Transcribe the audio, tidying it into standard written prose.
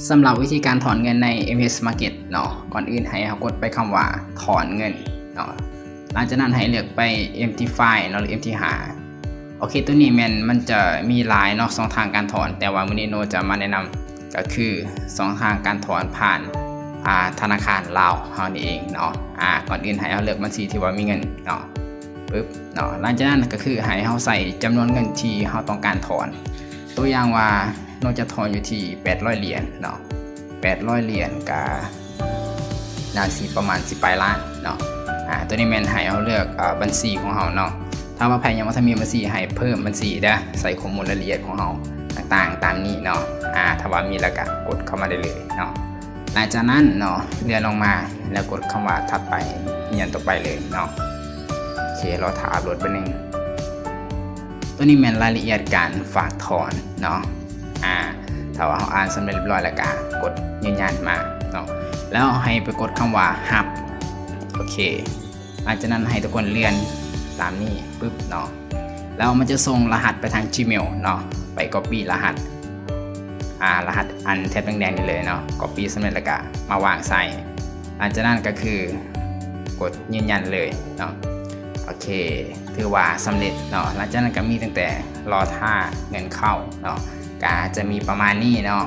สำหรับวิธีการถอนเงินใน MPS Market เนาะก่อนอื่นให้เรากดไปคำว่าถอนเงินเนาะหลังจากนั้นให้เลือกไป Empty File เนาะหรือ Empty หาโอเคตัวนี้มันจะมีหลายเนาะ2 ทางการถอนแต่ว่าวันนี้โนจะมาแนะนำก็คือ2 ทางการถอนผ่านธนาคารลาวเฮานี่เองเนาะก่อนอื่นให้เราเลือกบัญชีที่ว่ามีเงินเนาะปึ๊บเนาะหลังจากนั้นก็คือให้เราใส่จำนวนเงินที่เราต้องการถอนตัวอย่างว่าโนจะถอนอยู่ที่800 เหรียญเนาะ800 เหรียญกับนาทีประมาณ10 ปลายล้านเนาะตัวนี้ให้เราเลือกบัญชีของเราเนาะถ้าว่าใครยังไม่มีบัญชีให้เพิ่มบัญชีได้ใส่ข้อมูลรายละเอียดของเราต่างๆตามนี้เนาะถ้าว่ามีแล้วก็กดเข้ามาได้เลยเนาะหลังจากนั้นเนาะเลื่อนลงมาแล้วกดคำว่าถัดไปเรียนต่อไปเลยเนาะโอเคเราถ่ายอัปโหลดไปนึงตัวนี้รายละเอียดการฝากถอนเนาะถ้าว่าเราอ่านสำเร็จเรียบร้อยแล้วก็กดยืนยันมาเนาะแล้วให้ไปกดคำว่าฮับโอเคหลังจากนั้นให้ทุกคนเลื่อนตามนี้ปึ๊บเนาะแล้วมันจะส่งรหัสไปทาง Gmail เนาะไป Copy รหัสรหัสอันแทบแดงๆนี่เลยเนาะ Copy สำเร็จแล้วก็มาวางใส่หลังจากนั้นก็คือกดยืนยันเลยเนาะโอเคถือว่าสำเร็จเนาะหลังจากนั้นก็มีตั้งแต่รอท่าเงินเข้าเนาะก็จะมีประมาณนี้เนาะ